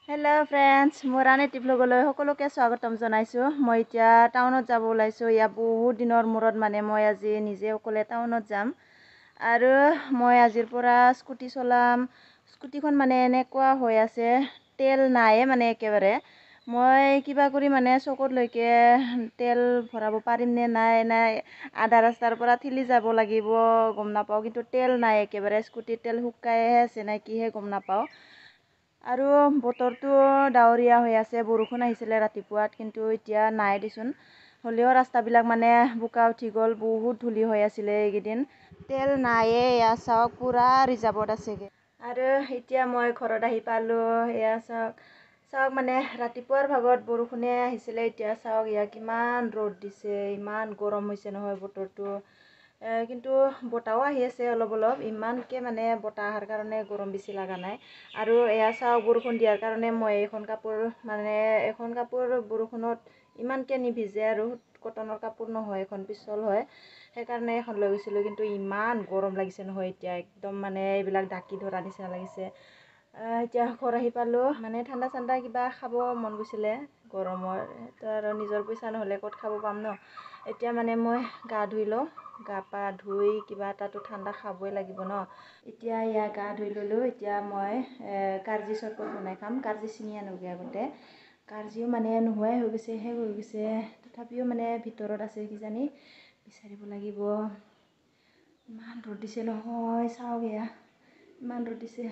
Hello' friends, মোৰ আনেটি ব্লগলৈ সকলোকে স্বাগতম জনাইছোঁ। মই এতিয়া টাউনত যাব ওলাইছোঁ। ইয়াত বহুত দিনৰ মূৰত মই আজি নিজে অকলে টাউনত যাম। আৰু মই আজিৰ পৰা স্কুটি চলাম। স্কুটিখন এনেকুৱা হৈ আছে, তেল নাই একেবাৰে। মই কিবা কৰি চকতলৈকে তেল ভৰাব পাৰিম নে নাই আধা ৰাস্তাৰ পৰা ঠেলি যাব লাগিব, গম নাপাওঁ। কিন্তু তেল নাই একেবাৰে, স্কুটিৰ তেল শুকাইহে আছে নে কিহে গম নাপাওঁ। আৰু বতৰটো ডাৱৰীয়া হৈ আছে, বৰষুণ আহিছিলে ৰাতিপুৱাত, কিন্তু এতিয়া নাই দেচোন। হ'লেও ৰাস্তাবিলাক বোকা উঠি গ'ল, বহুত ধূলি হৈ আছিলে এইকেইদিন। তেল নাইয়ে, এয়া চাওক পুৰা ৰিজাৰ্ভত আছেগৈ। আৰু এতিয়া মই ঘৰত আহি পালোঁ। এয়া চাওক ৰাতিপুৱাৰ ভাগত বৰষুণে আহিছিলে, এতিয়া চাওক ইয়াত কিমান ৰ'দ দিছে, ইমান গৰম হৈছে নহয় বতৰটো। কিন্তু বতাহও আহি আছে অলপ অলপ, ইমানকৈ বতাহ অহাৰ কাৰণে গৰম বেছি লগা নাই। আৰু এয়া চাওক বৰষুণ দিয়াৰ কাৰণে মই এখন কাপোৰ বৰষুণত ইমানকৈ নিভিজে, আৰু কটনৰ কাপোৰ নহয়, এখন পিছল হয়, সেইকাৰণে এখন লৈ গৈছিলোঁ। কিন্তু ইমান গৰম লাগিছে নহয় এতিয়া, একদম এইবিলাক ঢাকি ধৰা নিচিনা লাগিছে। এতিয়া ঘৰ আহি পালোঁ। ঠাণ্ডা ঠাণ্ডা কিবা খাব মন গৈছিলে গৰমৰ, তো আৰু নিজৰ পইচা নহ'লে ক'ত খাব পাম ন। এতিয়া মই গা ধুই লওঁ, গা পা ধুই কিবা এটাতো ঠাণ্ডা খাবই লাগিব ন। এতিয়া গা ধুই ল'লোঁ। এতিয়া মই কাৰ্জি চৰবত বনাই খাম। কাৰ্জি চিনি আনোগৈ আগতে, কাৰ্জিও নোহোৱাই হৈ গৈছে, শেষ হৈ গৈছে। তথাপিও ভিতৰত আছে কিজানি, বিচাৰিব লাগিব। ইমান ৰ'দ দিছে নহয়, চাওক ইমান ৰ'দ দিছে।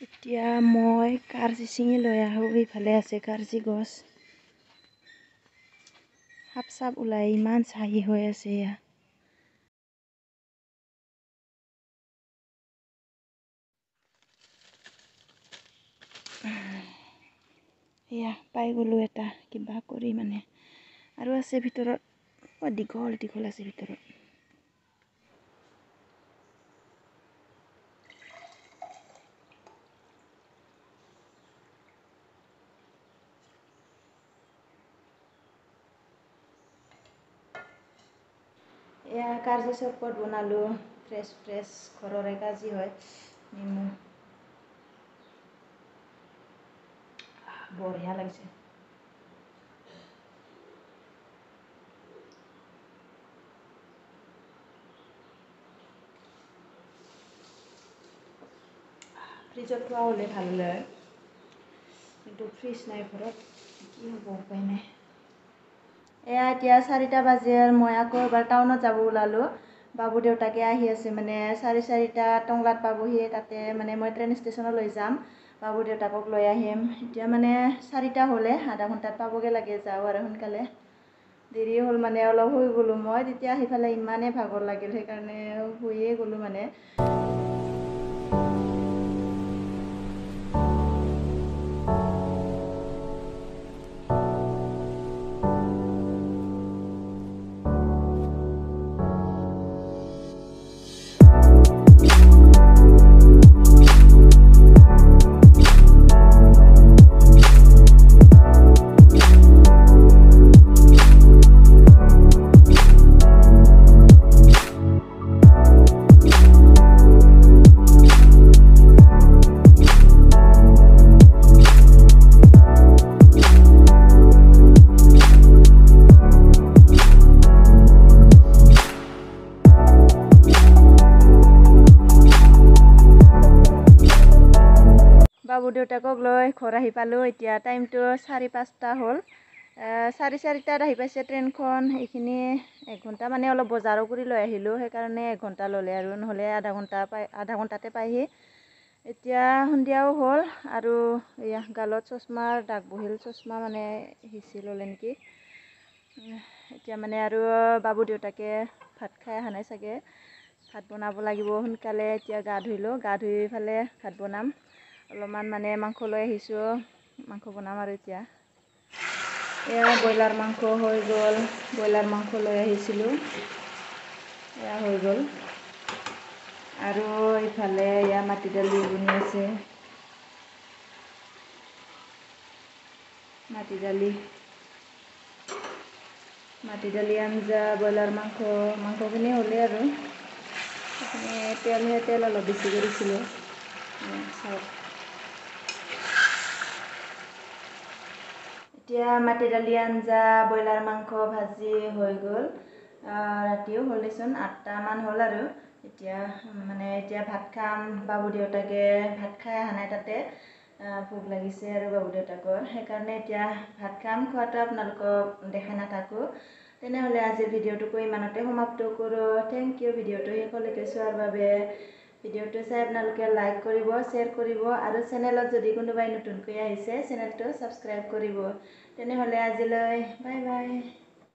এতিয়া মই কাৰ্জি ছিঙি লৈ আহোঁ। ইফালে আছে কাৰ্জি গছ, সাপ চাপ ওলাই ইমান চাহি হৈ আছে। এয়া পাই গ'লোঁ এটা কিবা কৰি, আৰু আছে ভিতৰত, দীঘল দীঘল আছে ভিতৰত। এয়া কাৰ্জি চৰবত বনালোঁ, ফ্ৰেছ ঘৰৰে কাৰ্জি হয়, নেমু। বঢ়িয়া লাগিছে। ফ্ৰিজত থোৱা হ'লে ভাল হয়, কিন্তু ফ্ৰিজ নাই ঘৰত, কি হ'ব উপায় নাই। এয়া এতিয়া 4টা বাজে, মই আকৌ এবাৰ টাউনত যাব ওলালোঁ। বাবু দেউতাকে আহি আছে, 4:30 টংলাত পাবহি। তাতে মই ট্ৰেইন ষ্টেচনলৈ যাম, বাবু দেউতাকক লৈ আহিম। এতিয়া 4টা হ'লে, আধা ঘণ্টাত পাবগৈ লাগে। যাওঁ আৰু সোনকালে, দেৰি হ'ল অলপ শুই গ'লোঁ মই। তেতিয়া আহি পেলাই ইমানেই ভাগৰ লাগিল, সেইকাৰণে শুইয়ে গ'লোঁ বাবু দেউতাকক লৈ ঘৰ আহি পালোঁ। এতিয়া টাইমটো 4:05 হ'ল। 4:40 আহি পাইছে ট্ৰেইনখন। এইখিনি 1 ঘণ্টা, অলপ বজাৰো কৰি লৈ আহিলোঁ, সেইকাৰণে 1 ঘণ্টা ল'লে, আৰু নহ'লে আধা ঘণ্টাতে পায়হি। এতিয়া সন্ধিয়াও হ'ল, আৰু এয়া গালত চশমাৰ দাগ বহিল, চশমা সিঁচি ল'লে নেকি। এতিয়া আৰু বাবু দেউতাকে ভাত খাই অহা নাই চাগে, ভাত বনাব লাগিব সোনকালে। এতিয়া গা ধুই লওঁ, গা ধুই পেলাই ভাত বনাম। অলপমান মাংস লৈ আহিছোঁ, মাংস বনাম আৰু এতিয়া। এয়া ব্ৰইলাৰ মাংস হৈ গ'ল, ব্ৰইলাৰ মাংস লৈ আহিছিলোঁ, এয়া হৈ গ'ল। আৰু ইফালে এয়া মাটি দালি বনি আছে, মাটি দালি আঞ্জা, ব্ৰইলাৰ মাংসখিনি হ'লেই আৰু। তেল অলপ বেছি কৰিছিলোঁ, চাওক। এতিয়া মাটি দালি আঞ্জা ব্ৰইলাৰ মাংস ভাজি হৈ গ'ল ৰাতিও হ'ল দেচোন 8টামান হ'ল আৰু এতিয়া ভাত খাম বাবু দেউতাকে ভাত খাই অহা নাই তাতে ভোক লাগিছে আৰু বাবু দেউতাকৰ সেইকাৰণে এতিয়া ভাত খাম খোৱাটো আপোনালোকক দেখাই নাথাকোঁ তেনেহ'লে আজিৰ ভিডিঅ'টোকো ইমানতে সমাপ্ত কৰোঁ থেংক ইউ ভিডিঅ'টো শেষলৈকে চোৱাৰ বাবে ভিডিঅ'টো চাই আপোনালোকে লাইক কৰিব শ্বেয়াৰ কৰিব আৰু চেনেলত যদি কোনোবাই নতুনকৈ আহিছে চেনেলটো ছাবস্ক্ৰাইব কৰিব তেনেহ'লে আজিলৈ বাই বাই।